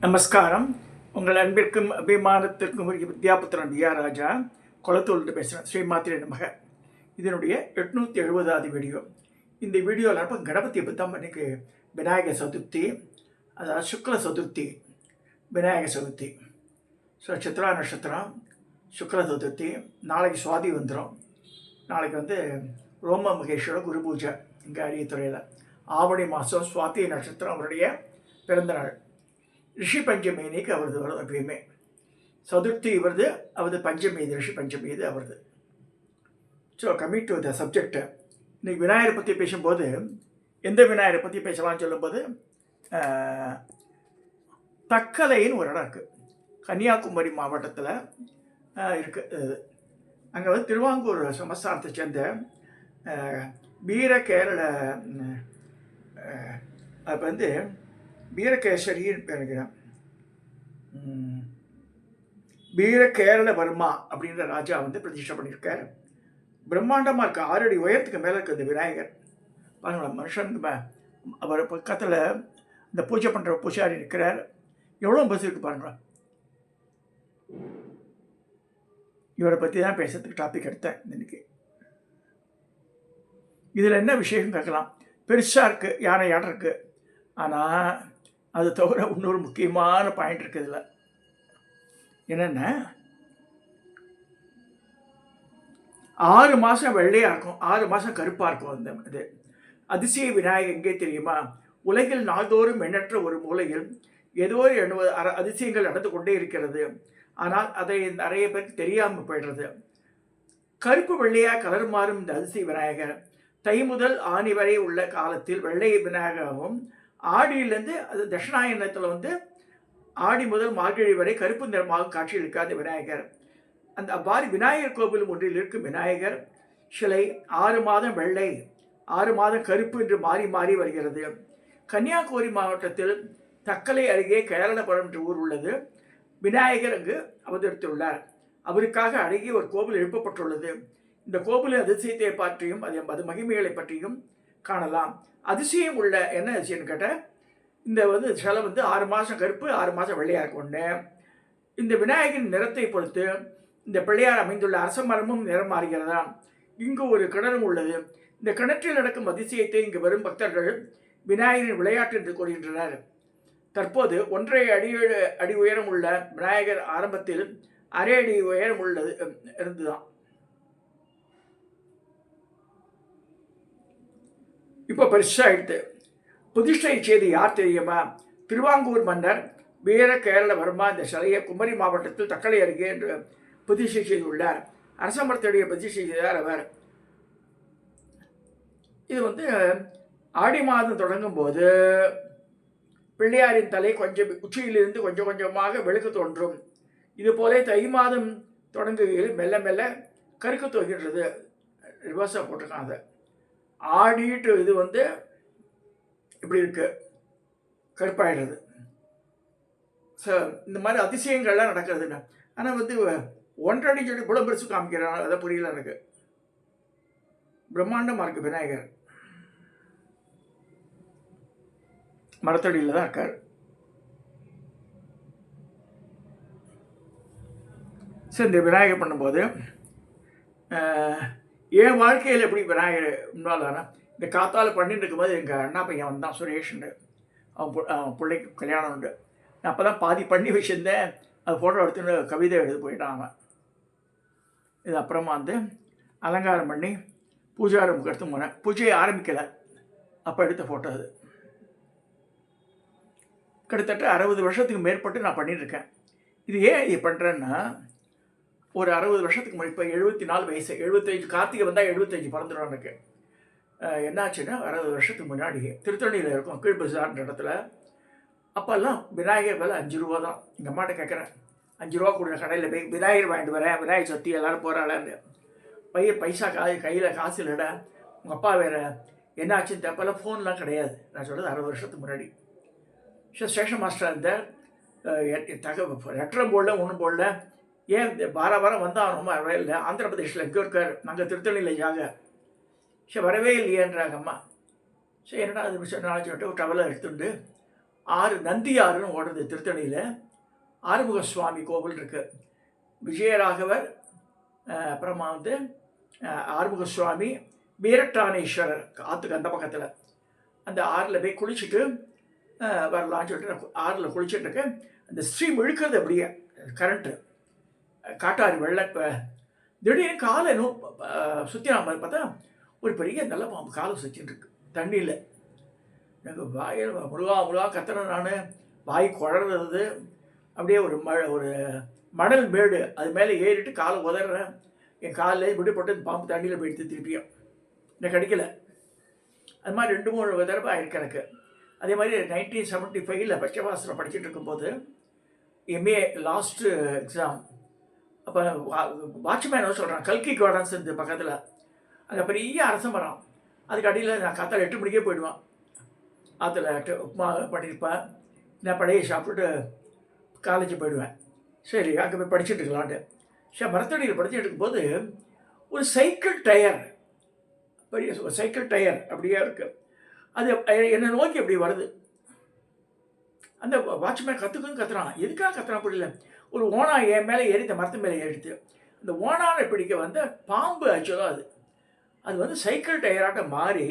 நமஸ்காரம். உங்கள் அன்பிற்கும் அபிமானத்திற்கும் உரிய வித்யாபுத்திரன் டி.ஆர். ராஜா குளத்தூர்லேருந்து பேசுகிறேன். ஸ்ரீமாத்திரை நமக. இதனுடைய 870வது வீடியோ. இந்த வீடியோவில் இப்போ கணபதி புத்தம் இன்னைக்கு விநாயகர் சதுர்த்தி, அதாவது சுக்ல சதுர்த்தி, விநாயகர் சதுர்த்தி. ஸோ சித்ரா நட்சத்திரம், சுக்ல சதுர்த்தி. நாளைக்கு சுவாதி வந்துடும். நாளைக்கு ரோம மகேஸ்வர குரு பூஜை இங்கே அரியத்துறையில். ஆவணி மாதம் சுவாதி நட்சத்திரம் அவருடைய பிறந்தநாள். ரிஷி பஞ்சமி இன்னைக்கு அவரது வரும். எப்பயுமே சதுர்த்தி இவரது, அவரது பஞ்சமி இது, ரிஷி பஞ்சமி இது அவரது. So coming to the subject, இன்னைக்கு விநாயகரை பற்றி பேசும்போது எந்த விநாயகரை பற்றி பேசலாம்னு சொல்லும்போது, தக்கலைன்னு ஒரு இடம் இருக்குது, கன்னியாகுமரி மாவட்டத்தில் இருக்குது. அங்கே திருவாங்கூர் சமஸ்தானத்தை சேர்ந்த வீர கேரள, அப்போ வீரகேசரின்னு நினைக்கிறேன், வீர கேரள வர்மா அப்படின்ற ராஜா பிரதிஷ்டை பண்ணியிருக்கார். பிரம்மாண்டமாக இருக்குது, 6 அடி உயரத்துக்கு மேலே இருக்குது இந்த விநாயகர். பாருங்களேன், மனுஷனுக்கு அவர் பக்கத்தில் இந்த பூஜை பண்ணுற பூஜாரி நிற்கிறார். எவ்வளோ பஸ் இருக்குது பாருங்களேன். இவரை பற்றி தான் பேசுறதுக்கு டாபிக் எடுத்தேன் இன்னைக்கு. இதில் என்ன விஷயம் கேட்கலாம், பெருசாக இருக்குது, யானை யானை இருக்குது. ஆனால் அது தவிர இன்னொரு முக்கியமான பாயிண்ட் இருக்குது இதில். என்னென்னா, 6 மாதம் வெள்ளையாக இருக்கும், 6 மாதம் கருப்பாக இருக்கும். இது அதிசய விநாயகர் எங்கே தெரியுமா? உலகில் நாள்தோறும் எண்ணற்ற ஒரு மூலையில் ஏதோ 70 அதிசயங்கள் நடந்து கொண்டே இருக்கிறது. ஆனால் அதை நிறைய பேருக்கு தெரியாமல் போய்டுறது. கருப்பு வெள்ளையாக கலர் மாறும் இந்த அதிசய விநாயகர் தை முதல் ஆணி வரை உள்ள காலத்தில் வெள்ளை விநாயகராகவும், ஆடியிலேருந்து அது தட்சிணாயனத்தில் ஆடி முதல் மார்கழி வரை கருப்பு நிறமாக காட்சியளிக்காத விநாயகர். அந்த அவ்வாறு விநாயகர் கோவில் ஒன்றில் இருக்கும் விநாயகர் சிலை 6 மாதம் வெள்ளை, 6 மாதம் கருப்பு என்று மாறி மாறி வருகிறது. கன்னியாகுமரி மாவட்டத்தில் தக்கலை அருகே கேரளபுரம் என்ற ஊர் உள்ளது. விநாயகர் அங்கு அவதரித்துள்ளார். அவருக்காக அழகிய ஒரு கோவில் எழுப்பப்பட்டுள்ளது. இந்த கோவிலின் அதிசயத்தை பற்றியும் அது மகிமைகளை பற்றியும் காணலாம். அதிசயம் உள்ள என்ன அதிசயம்னு கேட்டால், இந்த சிலை 6 மாதம் கருப்பு, 6 மாதம் வெள்ளையாக இருக்கும்னு. இந்த விநாயகரின் நிறத்தை பொறுத்து இந்த பிள்ளையார் அமைந்துள்ள அரச மரமும் நிறம் மாறுகிறதா. இங்கு ஒரு கிணறும் உள்ளது. இந்த கிணற்றில் நடக்கும் அதிசயத்தை இங்கு வரும் பக்தர்கள் விநாயகரின் விளையாட்டு என்று கூறுகின்றனர். தற்போது 1.5 அடி உயரம் உள்ள விநாயகர் ஆரம்பத்தில் 1/2 அடி உயரம் உள்ளது இருந்துதான். இப்போ பெருசாகிடுது. பிரதிஷ்டை செய்து யார் தெரியுமா? திருவாங்கூர் மன்னர் வீர கேரள வர்மா இந்த சிலையை குமரி மாவட்டத்தில் தக்கலை அருகே என்று பிரதிஷ்டை செய்துள்ளார். அரச மரத்துடைய பிரதிஷ்டை செய்தார் அவர். இது ஆடி மாதம் தொடங்கும் போது பிள்ளையாரின் தலை கொஞ்சம் உச்சியிலிருந்து கொஞ்சம் கொஞ்சமாக வெளுக்க தோன்றும். இது போல தை மாதம் தொடங்குகையில் மெல்ல மெல்ல கருக்க தோன்றுகிறது. ரிவர்ஸாக போட்டிருக்காங்க. ஆடிட்டு இது இப்படி இருக்கு, கருப்பாயிடுறது. ஸோ இந்த மாதிரி அதிசயங்கள்லாம் நடக்கிறதுங்க. ஆனால் 1.5 அடி சொல்லி இவ்வளோ பெருசு காமிக்கிறாங்க, அதை புரியல எனக்கு. பிரம்மாண்டமாக இருக்குது விநாயகர். மரத்தடியில் தான் இருக்கார். சரி, இந்த விநாயகர் பண்ணும்போது என் வாழ்க்கையில் எப்படி விநாயகர் முன்னாள் இந்த காத்தால் பண்ணிட்டு இருக்கும்போது எங்கள் அண்ணா பையன் வந்தான், சுரேஷ்ண்டு. அவன் பிள்ளைக்கு கல்யாணம் உண்டு. நான் அப்போ தான் பாதி பண்ணி வச்சுருந்தேன். அது ஃபோட்டோ எடுத்துன்னு கவிதை எழுதி போயிட்டான் அவன். இது அப்புறமா அலங்காரம் பண்ணி பூஜா ரூமுக்கு எடுத்து போனேன். பூஜையை ஆரம்பிக்கலை, அப்போ எடுத்த ஃபோட்டோ அது. கிட்டத்தட்ட 60 வருஷத்துக்கு மேற்பட்டு நான் பண்ணியிருக்கேன். இது ஏன் இது பண்ணுறேன்னா, ஒரு 60 வருஷத்துக்கு முன்னாடி, இப்போ 74 வயசு, 75 கார்த்திகை வந்தால் 75 பிறந்துடும் எனக்கு. என்னாச்சுன்னா, 60 வருஷத்துக்கு முன்னாடி திருத்தணியில் இருக்கும் கீழ் பஜார்ன்ற இடத்துல. அப்போல்லாம் விநாயகர் விலை 5 ரூபா தான். எங்கள் அம்மாட்ட கேட்குறேன், 5 ரூபா கொடுங்க, கடையில் போய் விநாயகர் வாங்கிட்டு வரேன், விநாயகர் சக்தி எல்லோரும் போகிறாளான்னு. பைசா கையில் காசு இல்லைடா. உங்கள் அப்பா வேறு என்னாச்சுன்னு அப்போல்லாம் ஃபோன்லாம் கிடையாது. நான் சொல்கிறது 60 வருஷத்துக்கு முன்னாடி. ஸ்டேஷன் மாஸ்டர் இருந்தார். லெட்டரும் போடல, ஒன்றும் போடல. ஏன் வாரம் வந்தால் ரொம்ப வரவே இல்லை. ஆந்திர பிரதேஷில் எங்கே இருக்கார், நாங்கள் திருத்தணியில் ஜாக. சரி, வரவே இல்லையேன்றாங்க அம்மா. சரி, என்னடா அது நாளைக்கு சொல்லிட்டு ஒரு டவலை எடுத்துட்டு நந்தியாறுன்னு ஓடுறது திருத்தணியில். ஆறுமுக சுவாமி கோவில் இருக்குது. விஜயராகவர், அப்புறமா வந்து ஆறுமுக சுவாமி, வீரட்டானேஸ்வரர் ஆற்றுக்கு அந்த பக்கத்தில். அந்த ஆறில் போய் குளிச்சுட்டு வரலான்னு சொல்லிட்டு ஆறில் குளிச்சுட்டு இருக்க அந்த ஸ்ட்ரீம் இழுக்கிறது அப்படியே கரண்ட்டு காட்டாறு வெள்ளை. திடீர்னு காலை சுற்றி நம்ம பார்த்தா ஒரு பெரிய நல்ல பாம்பு காலை சுற்றின்னு இருக்கு தண்ணியில். எனக்கு வாயில் முழுவா கத்துறேன் நான். வாய் குழறது. அப்படியே ஒரு மணல் மேடு அது மேலே ஏறிட்டு காலை உதறேன். என் காலில் விடுபட்டு பாம்பு தண்ணியில் போயிடுத்து திருப்பியும். எனக்கு கிடைக்கல. அது மாதிரி 2-3 தடவை ஆயிருக்கு எனக்கு. அதே மாதிரி 1975 பச்சைவாசலில் படிச்சுட்டு இருக்கும்போது எம்ஏ லாஸ்ட்டு எக்ஸாம். அப்போ வாட்ச்மேன் சொல்கிறான் கல்கி கார்டன்ஸ் இந்த பக்கத்தில். அங்கே பெரிய அரச மரம். அதுக்கு அடியில் நான் காத்தால் 8 மணிக்கே போயிடுவேன். ஆற்றுல உப்புமா பண்ணியிருப்பேன். நான் பழைய சாப்பிட்டுட்டு காலேஜ் போயிடுவேன். சரி அங்கே போய் படிச்சுட்டு இருக்கலான்ட்டு. சரி மரத்தடியில் படிச்சுட்டு இருக்கும்போது ஒரு சைக்கிள் டயர், பெரிய சைக்கிள் டயர் அப்படியே இருக்குது. அது என்னை நோக்கி அப்படி வருது. அந்த வாட்ச்மேன் கத்துறான். எதுக்காக கத்துறான் புரியல. ஒரு ஓனா என் மேலே ஏறி இந்த மரத்து மேலே ஏறிடுது. அந்த ஓனாவை பிடிக்க வந்து பாம்பு ஆச்சுதோ அது வந்து சைக்கிள் டயராட்ட மாறி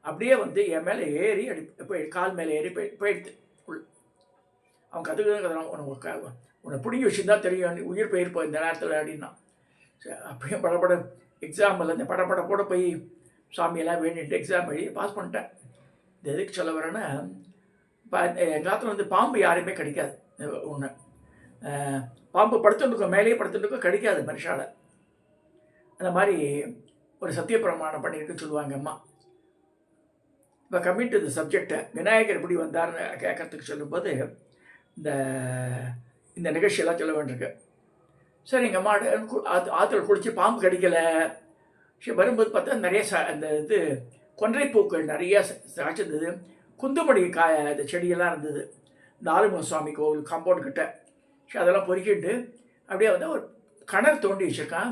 அப்படியே வந்து என் மேலே ஏறி போய் கால் மேலே ஏறி போயிடுது. அவன் கற்றுக்கிறான். உன்னை பிடிங்கி வச்சுருந்தா தெரியும் உயிர் போயிருப்போம் இந்த நேரத்தில் அப்படின்னா. அப்பயும் படப்பட எக்ஸாம் இல்லை இந்த படப்பட கூட போய் சாமியெல்லாம் வேண்டிட்டு எக்ஸாம் எழுதி பாஸ் பண்ணிட்டேன். இது எதுக்கு சொல்ல வரேன்னா, எங்கள் காலத்தில் வந்து பாம்பு யாரையுமே கிடைக்காது. ஒன்று பாம்பு படுத்துட்டுருக்கோம், மேலேயே படுத்துட்டுருக்கோம், கிடைக்காது மனுஷால். அந்த மாதிரி ஒரு சத்தியப்பிரமாணம் பண்ணியிருக்குன்னு சொல்லுவாங்க அம்மா. இப்போ கம்மிங் டு தி சப்ஜெக்டை, விநாயகர் எப்படி வந்தார்னு கேட்கறதுக்கு சொல்லும்போது இந்த நிகழ்ச்சியெல்லாம் சொல்ல வேண்டியிருக்கு. சரி எங்கள் அம்மா ஆற்றுல குளித்து பாம்பு கிடைக்கலை. சரி வரும்போது பார்த்தா நிறைய அந்த இது கொன்றை பூக்கள் நிறையா சாய்ச்சிருந்தது. குந்துமணி இந்த செடியெல்லாம் இருந்தது இந்த ஆறுமுக சுவாமி கோவில் காம்பவுண்ட் கிட்ட. சரி அதெல்லாம் பொறுக்கிட்டு அப்படியே வந்து ஒரு கிணறு தோண்டி வச்சுருக்கான்.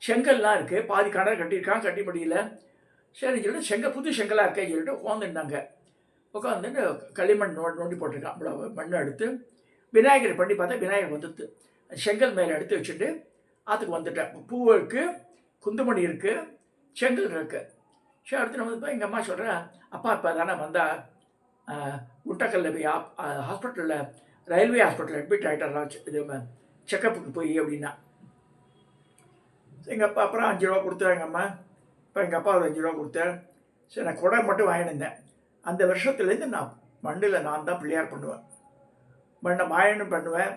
செங்கல்லாம் இருக்குது, பாதி கிணறு கட்டியிருக்கான், கட்டி முடியல. சரின்னு சொல்லிட்டு புது செங்கலாக இருக்கேன்னு சொல்லிட்டு உட்காந்துருந்தாங்க. உட்காந்துட்டு களிமண் நோண்டி போட்டிருக்கான். அவ்வளோ மண்ணை எடுத்து விநாயகர் பண்ணி பார்த்தா விநாயகர் வந்துடுது. செங்கல் மேலே எடுத்து வச்சுட்டு ஆற்றுக்கு வந்துட்டேன். பூ இருக்குது, குந்துமணி இருக்குது, செங்கல் இருக்குது. சரி அடுத்து நம்ம இப்போ எங்கள் அம்மா சொல்கிறேன், அப்பா இப்போ தானே வந்தால் குண்டக்கல்ல போய் ஹாஸ்பிட்டலில் ரயில்வே ஹாஸ்பிட்டலில் அட்மிட் ஆகிட்டாராம் இது செக்கப்புக்கு போய் அப்படின்னா. எங்கள் அப்பா அப்புறம் 5 ரூபா கொடுத்தேன் எங்கள் அம்மா. இப்போ எங்கள் அப்பா ஒரு 5 ரூபா கொடுத்தேன். சரி நான் குடை மட்டும் வாங்கினேன். அந்த வருஷத்துலேருந்து நான் மண்ணில் நான் தான் பிள்ளையார் பண்ணுவேன். மண்ணை மாயனும் பண்ணுவேன்.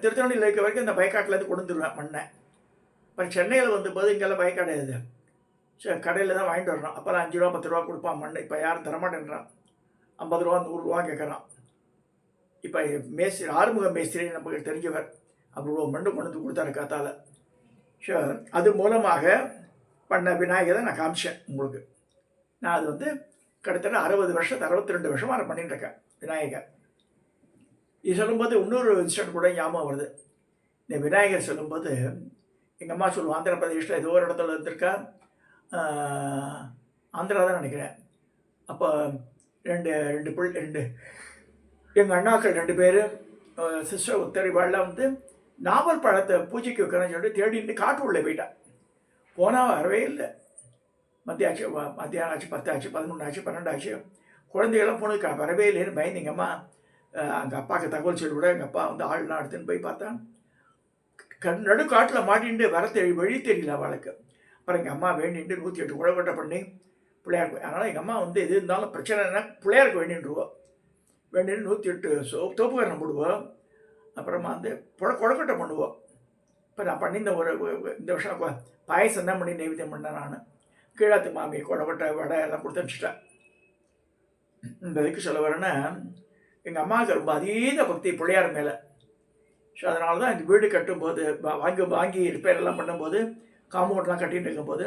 திருத்தணியில் இருக்க வரைக்கும் இந்த பயக்காட்டிலேருந்து கொண்டு வந்துடுவேன் மண்ணை. இப்போ சென்னையில் வந்தபோது இங்கெல்லாம் பயக்காடு இது. சரி கடையில் தான் வாங்கிட்டு வரணும். அப்போல்லாம் 5 ரூபா 10 ரூபா கொடுப்பான் மண். இப்போ யாரும் தரமாட்டேன்றான். 50 ரூபா 100 ரூபா கேட்குறான். இப்போ மேஸ்திரி ஆறுமுக மேஸ்திரி நமக்கு தெரிஞ்சவர். அவ்வளோ மண்ணு கொண்டு வந்து கொடுத்தாரு காத்தால். ஷோர் அது மூலமாக பண்ண விநாயகரை நான் காமிச்சேன் உங்களுக்கு. நான் அது வந்து கிட்டத்தட்ட 62 வருஷமாக நான் பண்ணிட்டு இருக்கேன் விநாயகர். இது சொல்லும்போது இன்னொரு இன்சிடென்ட் கூட ஞாபகம் வருது. இந்த விநாயகர் சொல்லும்போது எங்கள் அம்மா சொல்லுவோம், ஆந்திர பிரதேஷில் ஏதோ ஒரு இடத்துல இருந்திருக்கா, ஆந்திரா தான் நினைக்கிறேன். அப்போ ரெண்டு எங்கள் அண்ணாக்கள் 2 பேர் சிஸ்டர் உத்தரவாடெலாம் வந்து நாவல் பழத்தை பூஜைக்கு வைக்கிறேன்னு சொல்லிட்டு தேடிட்டு காட்டு உள்ளே போயிட்டான். போனால் வரவே இல்லை. மத்தியானம் ஆச்சு, 10 ஆச்சு, 11 ஆச்சு, 12 ஆச்சு. குழந்தைகள்லாம் போனதுக்கு வரவே இல்லைன்னு பயந்து எங்கள் அம்மா எங்கள் அப்பாவுக்கு தகவல் சொல்லி விட எங்கள் அப்பா வந்து ஆள்லாம் எடுத்துன்னு போய் பார்த்தா நடுக்காட்டில் மாட்டின்ட்டு வழி தெரியல அவளுக்கு. அப்புறம் எங்கள் அம்மா வேண்டிட்டு 108 குழக்கட்டை பண்ணி பிள்ளையாருக்கு. அதனால் எங்கள் அம்மா வந்து எது இருந்தாலும் பிரச்சனைனா பிள்ளையாருக்கு வேண்டின்றுவோம். வேண்டிட்டு 108 தோப்புக்கரணம் போடுவோம். அப்புறமா வந்து குழக்கட்டை பண்ணுவோம். இப்போ நான் பண்ணியிருந்த இந்த வருஷம் பாயசம் தான் பண்ணி நைவேத்தியம் பண்ணேன். நான் கீழாத்து மாமி குழக்கட்டை வடை எல்லாம் கொடுத்து அனுப்பிச்சிட்டேன். இந்த இதுக்கு சொல்ல வரேன்னா எங்கள் அம்மாவுக்கு ரொம்ப அதீத பக்தி பிள்ளையார் மேலே. ஸோ அதனால தான் இந்த வீடு கட்டும்போது வாங்கி ரிப்பேரெல்லாம் பண்ணும்போது காம்பவுண்ட்லாம் கட்டின்னு இருக்கும்போது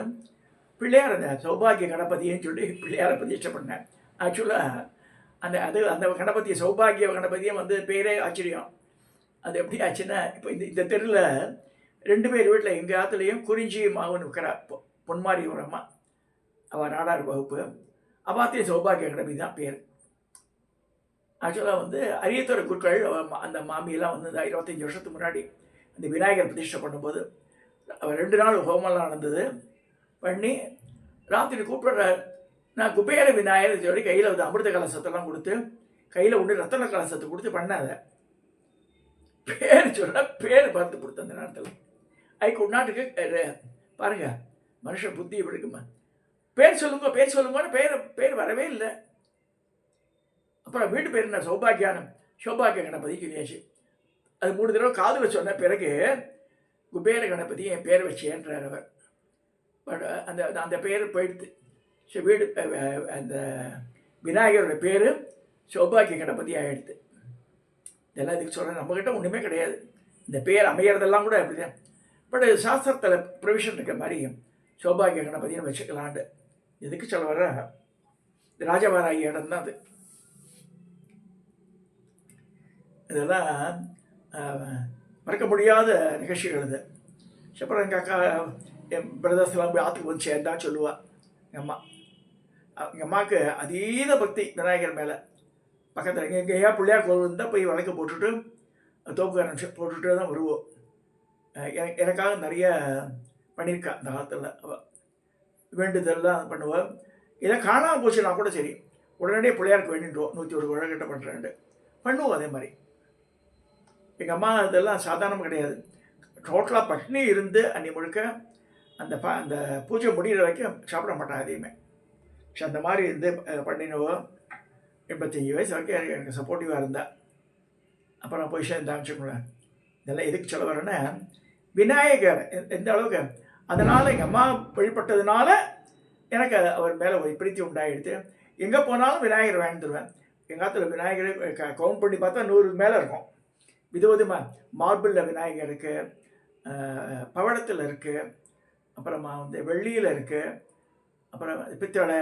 பிள்ளையார் அந்த சௌபாகிய கணபதின்னு சொல்லி பிள்ளையாரை பிரதிஷ்டை பண்ணேன். ஆக்சுவலாக அந்த கணபதியை சௌபாகிய கணபதியை வந்து பேரே ஆச்சரியம். அது எப்படி ஆச்சுன்னா, இப்போ இந்த தெருவில் 2 பேர் வீட்டில் எங்கள் ஆற்றுலையும் குறிஞ்சி மாவுன்னு இருக்கிறா பொன்மாரி ஒரு அம்மா. அவள் நாடார் வகுப்பு. அவாத்தையும் சௌபாகிய கணபதி தான் பேர். ஆக்சுவலாக வந்து அரியத்துறை குருக்கள் அந்த மாமியெல்லாம் வந்து இந்த 25 வருஷத்துக்கு முன்னாடி அந்த விநாயகர் பிரதிஷ்டை பண்ணும்போது 2 நாள் ஹோமம்லாம் நடந்தது. பண்ணி ராத்திரி கூப்பிட்றாரு. நான் குபேர விநாயகர் சொல்லி கையில் வந்து அமிர்த கலசத்தெல்லாம் கொடுத்து கையில் ஒன்று ரத்தன கலசத்தை கொடுத்து பண்ணாத. பேர் சொன்னால் பேர் பார்த்து கொடுத்த அந்த நேரத்தில் ஐ குட் நாட்டுக்கு பாருங்கள் மனுஷன் புத்தி எப்படி இருக்குமா. பேர் சொல்லுங்கன்னு பேர் வரவே இல்லை. அப்புறம் வீட்டு பேர் என்ன சௌபாகிய கணபதி சொல்லியாச்சு. அது 3 தடவை காதில் சொன்ன பிறகு குபேர கணபதி என் பேர் வச்சேன்றார் அவர். பட் அந்த அந்த பேர் போயிடுது. வீடு அந்த விநாயகரோட பேர் சௌபாகிய கணபதி ஆகிடுது. இதெல்லாம் இதுக்கு சொல்கிறேன், நம்மக்கிட்ட ஒன்றுமே கிடையாது. இந்த பேர் அமையிறதெல்லாம் கூட அப்படி தான். பட் சாஸ்திரத்தில் ப்ரொவிஷன் இருக்கிற மாதிரி சௌபாகிய கணபதினு வச்சுக்கலான்ட்டு. எதுக்கு சொல்ல வர ராஜபாராயி இடம் தான் அது. இதெல்லாம் மறக்க முடியாத நிகழ்ச்சிகள் இது. அப்புறம் எங்கள் அக்கா என் பிரதர்ஸ்லாம் போய் ஆற்றுக்கு வந்து சேர்ந்தா சொல்லுவாள் எங்கள் அம்மா. எங்கள் அம்மாவுக்கு அதீத பக்தி விநாயகர் மேலே. பக்கத்தில் எங்கேயா பிள்ளையார் கோவில் இருந்தால் போய் வழக்கு போட்டுட்டு தோப்புக்காரன் போட்டுட்டு தான் வருவோம். எனக்காக நிறைய பண்ணியிருக்கா அந்த காலத்தில். அவள் வேண்டுதல்லாம் பண்ணுவாள். இதை காணாமல் போச்சுன்னா கூட சரி உடனடியே பிள்ளையாருக்கு வேண்டிட்டுவோம். 101 குழந்தைகிட்ட பண்ணுறேன்ட்டு பண்ணுவோம். அதே மாதிரி எங்கள் அம்மா இதெல்லாம் சாதாரணம் கிடையாது. டோட்டலாக பட்னி இருந்து அன்னி முழுக்க அந்த பூஜை முடிகிற வரைக்கும் சாப்பிட மாட்டாங்க எதையுமே. அந்த மாதிரி இருந்து பண்ணினோம். 85 வயசு வரைக்கும் எனக்கு சப்போர்ட்டிவாக இருந்தால். அப்புறம் போய் சேர்ந்தான்னு வச்சுக்கோங்களேன். இதெல்லாம் எதுக்கு சொல்ல வரேன்னா விநாயகர் எந்த அளவுக்கு அதனால் எங்கள் அம்மா வழிபட்டதுனால எனக்கு அவர் மேலே ஒரு பிரீத்தி உண்டாகிடுது. எங்கே போனாலும் விநாயகர் வாங்கிடுவேன். எங்கள் காலத்தில் விநாயகர் கவுண்ட் பண்ணி பார்த்தா 100 மேலே இருக்கும். விதவிதமாக மார்பிளில் விநாயகர் இருக்குது, பவளத்தில் இருக்குது, அப்புறமா வந்து வெள்ளியில் இருக்குது, அப்புறம் பித்தளை,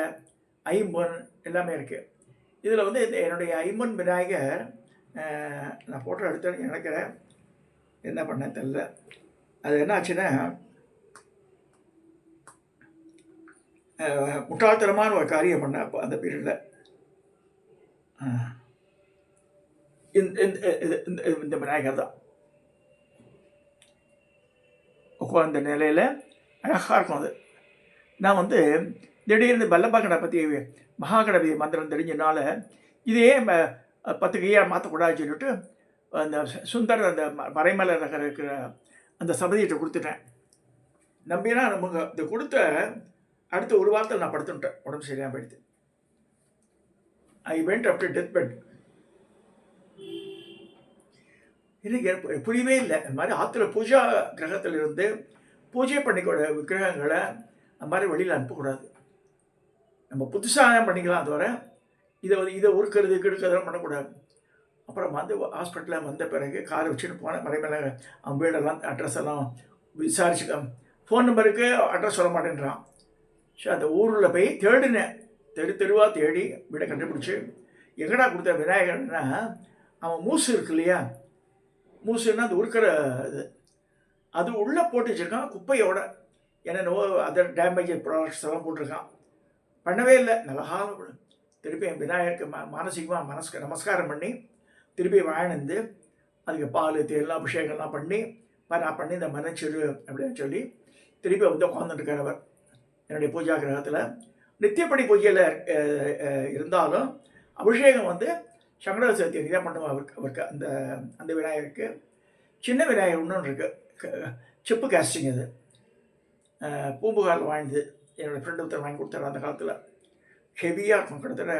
ஐம்பொன் எல்லாமே இருக்குது. இதில் வந்து என்னுடைய ஐம்பொன் விநாயகர் நான் ஃபோட்டோ எடுத்தேன்னு நினைக்கிறேன். என்ன பண்ணேன் தெரியல. அது என்ன ஆச்சுன்னா முட்டாள்தனமான ஒரு காரியம் பண்ணேன் அப்போ அந்த பீரியடில். இந்த விநாயகர் தான் உட்கார்ந்த நிலையில் அழகாக இருக்கும். அது நான் வந்து திடீர்னு வல்லப கணபதி மகாகணபதி மந்திரம் தெரிஞ்சனால இதே 10 கையாக மாற்றக்கூடாதுன்னு சொல்லிட்டு அந்த சுந்தர் அந்த மறைமலை நகர் இருக்கிற அந்த சபதியிட்ட கொடுத்துட்டேன். நம்பினா நமக்கு இது கொடுத்த அடுத்த ஒரு வாரத்தில் நான் படுத்துட்டேன். உடம்பு சரியாக போயிடுது. I went up to death bed. எனக்கு புரியவே இல்லை. இந்த மாதிரி ஆற்றுல பூஜா கிரகத்தில் இருந்து பூஜை பண்ணிக்கூட விக்கிரகங்களை அந்த மாதிரி வெளியில் அனுப்பக்கூடாது. நம்ம புதுசாக பண்ணிக்கலாம் தவிர இதை உருக்கிறது கெடுக்கிறதெல்லாம் பண்ணக்கூடாது. அப்புறம் வந்து ஹாஸ்பிட்டலில் வந்த பிறகு காரை வச்சுட்டு போனேன். மறைமலை அவன் வீடெல்லாம் அட்ரஸ் எல்லாம் விசாரிச்சுக்க. ஃபோன் நம்பருக்கு அட்ரஸ் சொல்ல மாட்டேன்றான். ஸோ அந்த ஊரில் போய் தேடினேன். தெருவாக தேடி வீடை கண்டுபிடிச்சி எங்கடா கொடுத்த விநாயகர்னா அவன் மூசு இருக்கு இல்லையா, மூசுன்னா அது உருக்கிற இது, அது உள்ளே போட்டு வச்சுருக்கான் குப்பையோட. என்னென்னவோ அதர் டேமேஜ் ப்ராடக்ட்ஸ் எல்லாம் போட்டிருக்கான். பண்ணவே இல்லை. நல்லா திருப்பி என் விநாயகருக்கு மானசிகமாக நமஸ்காரம் பண்ணி திருப்பி வாழ்ந்து அதுக்கு பால் தேர்லாம் அபிஷேகம்லாம் பண்ணி நான் பண்ணி இந்த மனச்சிறு அப்படின்னு சொல்லி திருப்பி வந்து உட்காந்துட்டுருக்கிறவர் என்னுடைய பூஜா கிரகத்தில். நித்தியப்படி பூஜையில் இருந்தாலும் அபிஷேகம் வந்து சங்கட சதுர்த்தி தான் பண்ணுவோம் அவருக்கு அந்த அந்த விநாயகருக்கு. சின்ன விநாயகர் இன்னொன்று இருக்குது, செப்பு கேஸ்டிங். அது பூம்புகாரில் வாழ்ந்து என்னோடய ஃப்ரெண்டு ஒருத்தர் வாங்கி கொடுத்தாரு. அந்த காலத்தில் ஹெவியாக இருக்கும். கிட்டத்தட்ட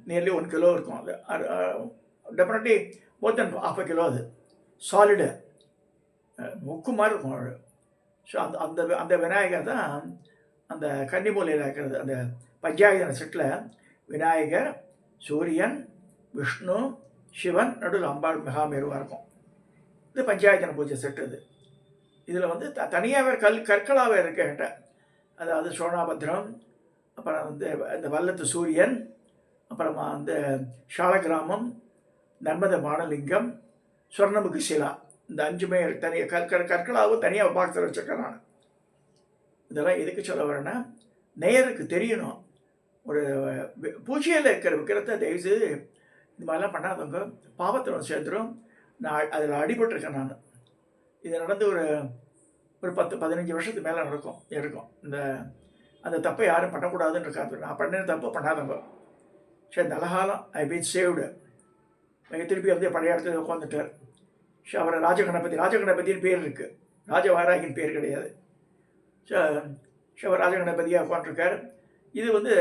நியர்லி 1 கிலோ இருக்கும். அது டெஃபினெட்லி மோர் தென் ½ கிலோ. அது சாலிடு முக்கு மாதிரி இருக்கும். ஸோ அந்த அந்த விநாயகர் தான் அந்த கன்னிமூலையில் இருக்கிறது. அந்த பஞ்சாயத்து செட்டில் விநாயகர், சூரியன், விஷ்ணு, சிவன், நடுவில் அம்பாள் மகாமேருவாக இருக்கும். இது பஞ்சாயத்தன பூஜை செட்டு. இது இதில் வந்து தனியாகவே கற்களாகவே இருக்கின்ற, அதாவது சோனாபத்ரம், அப்புறம் வந்து இந்த வல்லத்து சூரியன், அப்புறமா வந்து ஷாலகிராமம், நர்மத மானலிங்கம், சொர்ணமுகி சிலா, இந்த 5மே தனியாக கற்களாகவும் தனியாக பாக்ஸில் வச்சுருக்கேன் நான். இதெல்லாம் எதுக்கு சொல்ல வரேன்னா நேயருக்கு தெரியணும். ஒரு பூஜையில் இருக்கிற விக்கிரத்தை தயவுசெய்து இந்த மாதிரிலாம் பண்ணாதவங்க பாவத்தில் வந்து சேர்ந்துடும். நான் அதில் அடிபட்டிருக்கேன் நான். இது நடந்து ஒரு ஒரு 10-15 வருஷத்துக்கு மேலே இருக்கும். அந்த தப்பை யாரும் பண்ணக்கூடாதுன்னு இருக்காது. நான் பண்ணின தப்பு பண்ணாதவங்க. சரி, நல்ல காலம் ஐ பீன் சேவ்டு. திருப்பி வந்து பழைய இடத்துல உட்காந்துட்டார். அவரை ராஜகணபதினு பேர் இருக்குது, ராஜவாராகின் பேர் கிடையாது. அவர் ராஜகணபதியாக உட்காந்துருக்கார். இது வந்து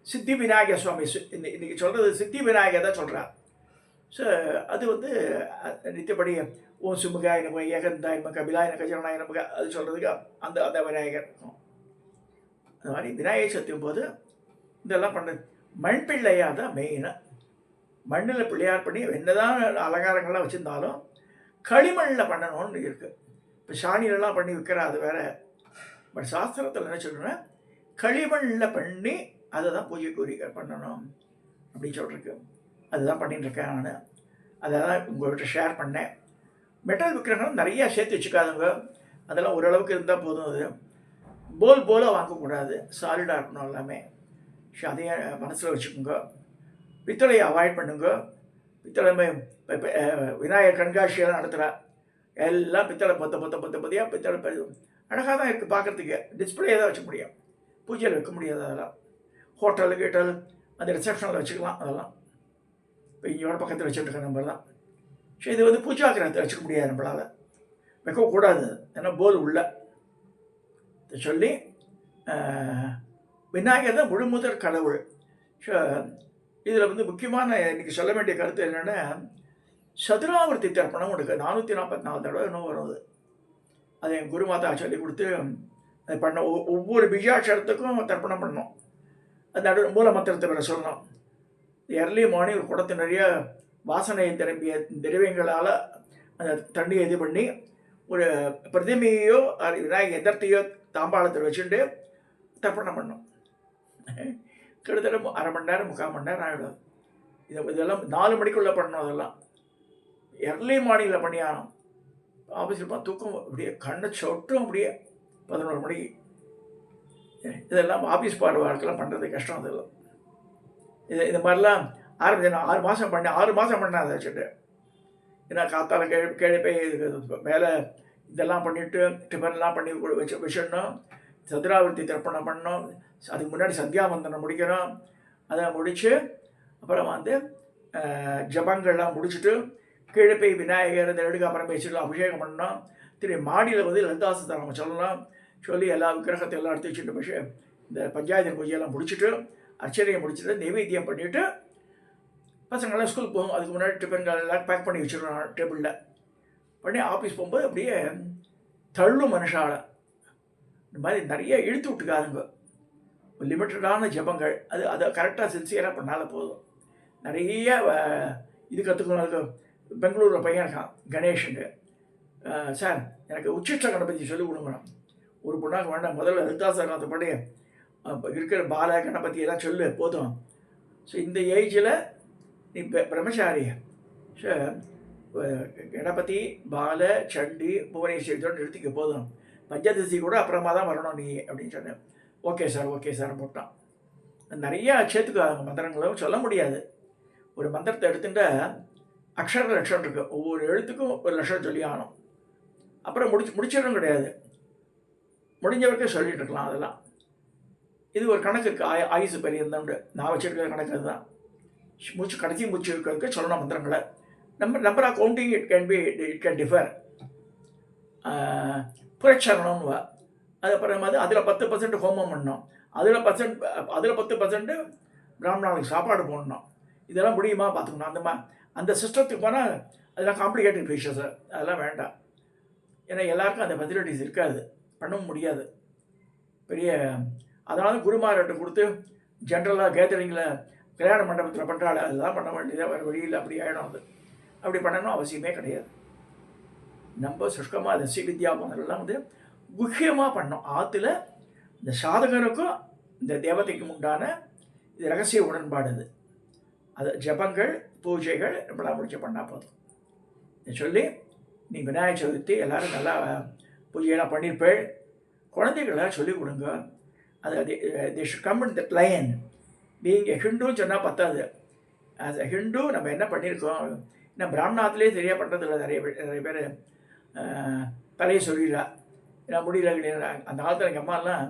சித்தி விநாயகர் சுவாமி. இன்றைக்கி சொல்கிறது சித்தி விநாயகர் தான் சொல்கிறார். ஸோ அது வந்து நித்தியப்படி ஓம் சுமுகாய நமக, ஏகந்தாய் நமக, கபிலாய கஜனாய நமக, அது சொல்கிறதுக்கு அந்த விநாயகர் இருக்கும். அந்த மாதிரி விநாயகர் சதுர்த்தியும் போது இதெல்லாம் பண்ண மண் பிள்ளையாக தான் மெயினாக. மண்ணில் பிள்ளையார் பண்ணி என்னதான் அலங்காரங்கள்லாம் வச்சுருந்தாலும் களிமண்ணில் பண்ணணும்னு இருக்குது. இப்போ சாணியிலலாம் பண்ணி விற்கிற அது வேறு. பட் சாஸ்திரத்தில் என்ன சொல்கிறேன்னா களிமண்ணில் பண்ணி அதை தான் பூஜைக்கு பண்ணணும் அப்படின்னு சொல்லிருக்கு. அதுதான் பண்ணிட்டுருக்கேன் நான். அதை தான் உங்கள்கிட்ட ஷேர் பண்ணேன். மெட்டல் விற்கிறவங்க நிறையா சேர்த்து வச்சுக்காதுங்க. அதெல்லாம் ஓரளவுக்கு இருந்தால் போதும். அது போலாக வாங்கக்கூடாது, சாலிடாக இருக்கணும் எல்லாமே. அதையே மனசில் வச்சுக்கோங்க. பித்தளையை அவாய்ட் பண்ணுங்க. பித்தளை விநாயகர் கண்காட்சியெல்லாம் நடத்துகிறா, எல்லாம் பித்தளை பொத்தையாக பித்தளை அழகாக தான் இருக்குது பார்க்குறதுக்கு. டிஸ்பிளே தான் வச்சுக்க முடியும், பூஜையில் வைக்க முடியாது. அதெல்லாம் ஹோட்டல் அந்த ரிசப்ஷனில் வச்சுக்கலாம். அதெல்லாம் இப்போ இங்கோட பக்கத்தில் வச்சுருக்க நம்பர் தான். சரி, இது வந்து பூஜா கிரகத்தை வச்சுக்க முடியாது, நம்மளால் வைக்கக்கூடாது. ஏன்னா போல் உள்ள சொல்லி விநாயகர் தான் முழுமுதற் கடவுள். ஸோ இதில் வந்து முக்கியமான இன்றைக்கி சொல்ல வேண்டிய கருத்து என்னென்னா, சதுராவர்த்தி தர்ப்பணம் உனக்கு 444 தடவை இன்னும் வருது. அதை என் குருமாதா சொல்லி கொடுத்து அதை பண்ண ஒவ்வொரு பீஜாட்சரத்துக்கும் தர்ப்பணம் பண்ணணும். அந்த மூல மந்திரத்தை வேறு சொல்லணும். எர்லி மார்னிங் ஒரு குடத்து நிறைய வாசனை திரும்பிய திரவியங்களால் அந்த தண்ணியை இது பண்ணி ஒரு பிரதிமையோ விநாயகர் எதிர்த்தையோ தாம்பாளத்தில் வச்சுட்டு தர்ப்பணம் பண்ணணும். கிட்டத்தட்ட அரை மணி நேரம் 3/4 மணி நேரம் ஆகிடும். இதெல்லாம் 4 மணிக்குள்ளே பண்ணணும். அதெல்லாம் எர்லி மார்னிங்கில் பண்ணியானோம். ஆஃபீஸில் போய் தூக்கம் அப்படியே கண்ணை சொட்டும், அப்படியே 11 மணிக்கு. இதெல்லாம் ஆஃபீஸ் போகிற வாழ்க்கைலாம் பண்ணுறது கஷ்டம். அதெல்லாம் இது மாதிரிலாம் ஆரம்பிச்சு நான் 6 மாதம் பண்ணேன் அதை வச்சுட்டு. ஏன்னா காத்தால கிழப்பை மேலே இதெல்லாம் பண்ணிவிட்டு டிஃபன்லாம் பண்ணி வச்சிடணும். சதுராவர்த்தி தர்ப்பணம் பண்ணணும். அதுக்கு முன்னாடி சந்தியாவந்தனம் முடிக்கணும். அதை முடித்து அப்புறம் வந்து ஜபங்கள்லாம் முடிச்சுட்டு கிழப்பை விநாயகர் இந்த எடுக்க பரமேஸ்வரில் அபிஷேகம் பண்ணணும். திரும்பி மாடியில் வந்து லலிதாசனம் சொல்லணும். சொல்லி எல்லா விக்கிரகத்தை எல்லாம் எடுத்து வச்சுட்டு இந்த பஞ்சாயத்து பூஜையெல்லாம் முடிச்சுட்டு அர்ச்சனையை முடிச்சுட்டு நைவேத்தியம் பண்ணிவிட்டு பசங்கள்லாம் ஸ்கூலுக்கு போகும். அதுக்கு முன்னாடி டிஃபன்கள் எல்லாம் பேக் பண்ணி வச்சுருவோம் டேபிளில். பண்ணி ஆஃபீஸ் போகும்போது அப்படியே தள்ளும் மனுஷால. இந்த மாதிரி நிறைய இழுத்து விட்டுக்காதுங்க. லிமிட்டடான ஜபங்கள் அதை கரெக்டாக சின்சியராக பண்ணால போதும். நிறைய இது கற்றுக்கணும். பெங்களூரில் பையன் இருக்கான் கணேஷுங்க. சார் எனக்கு உச்சிஷ்ட கணபதி சொல்லி கொடுங்கணும். ஒரு பொண்ணாக வேண்டாம், முதல்ல லலிதாசனத்தை படி இருக்கிற பால கணபதி எல்லாம் சொல்லு போதும். ஸோ இந்த ஏஜில் நீ பிரம்மச்சாரி. ஸோ கணபதி பால சண்டி புவனேஸ்வரியோடு நிறுத்திக்க போதும். பஞ்சதசி கூட அப்புறமா தான் வரணும் நீ அப்படின்னு சொன்னேன். ஓகே சார் போட்டான். நிறையா சேர்த்துக்காங்க மந்திரங்களும் சொல்ல முடியாது. ஒரு மந்திரத்தை எடுத்துகிட்ட அக்ஷர லட்சம் இருக்குது. ஒவ்வொரு எழுத்துக்கும் ஒரு லட்சம் சொல்லி ஆகணும். அப்புறம் முடிச்சிடவும் கிடையாது, முடிஞ்ச வரைக்கும் சொல்லிகிட்டு இருக்கலாம். அதெல்லாம் இது ஒரு கணக்கு இருக்குது. ஆயுசு பெரியந்தோண்டு நான் வச்சுருக்கிற கணக்கு அதுதான். கடைசி மூச்சு இருக்கிறதுக்கு சொல்லணும் மந்திரங்களை. Number of counting it can differ. புரட்சரணம்னுவா. அது அப்புறம் அதில் 10% ஹோமம் பண்ணணும். அதில் 10% பிராமணர்களுக்கு சாப்பாடு போடணும். இதெல்லாம் முடியுமா பார்த்துக்கணும். அந்த சிஸ்டத்துக்கு போனால் அதெல்லாம் காம்ப்ளிகேட்டட் விஷயஸ். அதெல்லாம் வேண்டாம். ஏன்னா எல்லாருக்கும் அந்த ஃபெசிலிட்டிஸ் இருக்காது, பண்ணவும் முடியாது. பெரிய அதனால குருமார்கிட்ட கொடுத்து ஜென்ரலாக கேதரிங்கில் கல்யாண மண்டபத்தில் பண்ணுறாள் அதெல்லாம் பண்ண வேண்டியதாக வேறு வழியில் அப்படி ஆகிடும். அப்படி பண்ணணும் அவசியமே கிடையாது. நம்ம சுஷ்கமாக அந்த ஸ்ரீவித்யாபங்கள்லாம் குஹ்யமாக பண்ணோம். ஆற்றுல இந்த சாதகனுக்கும் இந்த தேவதைக்கும் உண்டான இது ரகசிய உடன்பாடு. அது ஜபங்கள் பூஜைகள் நம்மளாம் முடிச்சு பண்ணால் போதும். சொல்லி நீ விநாயகர் சதுர்த்தி எல்லோரும் நல்லா பூஜையெல்லாம் பண்ணியிருப்பேள். குழந்தைகளை சொல்லிக் கொடுங்க. அது they should come in that line. நீங்கள் ஹிந்துன்னு சொன்னால் பத்தாது. ஆஸ் அ ஹிந்து நம்ம என்ன பண்ணியிருக்கோம், இன்னும் பிராமணாத்திலே சரியாக பண்ணுறதில்ல. நிறைய பேர் தலையை சொல்லிடுறா, ஏன்னா முடியல கிடையாது. அந்த காலத்தில் எங்கள் அம்மாலாம்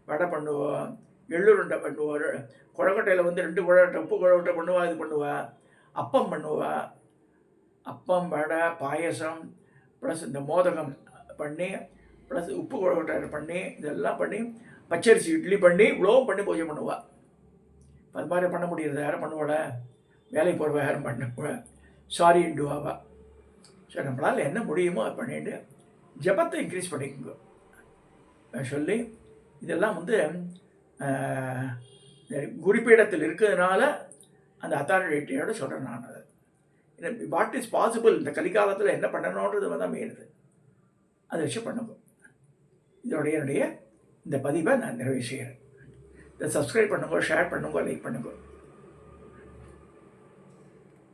வடை பண்ணுவோம், எள்ளுருண்டை பண்ணுவோம், குழக்கட்டையில் வந்து 2 குழக்கட்டை, உப்பு குழக்கட்டை பண்ணுவா, இது பண்ணுவா, அப்பம் பண்ணுவா. அப்பம், வடை, பாயசம், ப்ளஸ் இந்த மோதகம் பண்ணி, ப்ளஸ் உப்பு குழக்கட்டை பண்ணி, இதெல்லாம் பண்ணி, பச்சரிசி இட்லி பண்ணி, இவ்வளோவும் பண்ணி பூஜை பண்ணுவாள். அது மாதிரி பண்ண முடியாது, யாரும் பண்ணுவாள? வேலைக்கு போகிறவ யாரும் பண்ண சாரின்டுவாவா. ஸோ நம்மளால் என்ன முடியுமோ அதை பண்ணிட்டு ஜபத்தை இன்க்ரீஸ் பண்ணிக்கோங்க சொல்லி, இதெல்லாம் வந்து குறிப்பீடத்தில் இருக்கிறதுனால அந்த அத்தாரிட்டியோட சொல்கிறேன் நான். அது வாட் இஸ் பாசிபிள், இந்த கலிகாலத்தில் என்ன பண்ணணுன்றது தான் மெயினுது. அதை வச்சு பண்ணுங்க. இதோடைய என்னுடைய இந்த பதிவை நான் நிறைவு செய்கிறேன். இதை சப்ஸ்கிரைப் பண்ணுங்க, ஷேர் பண்ணுங்க, லைக் பண்ணுங்க.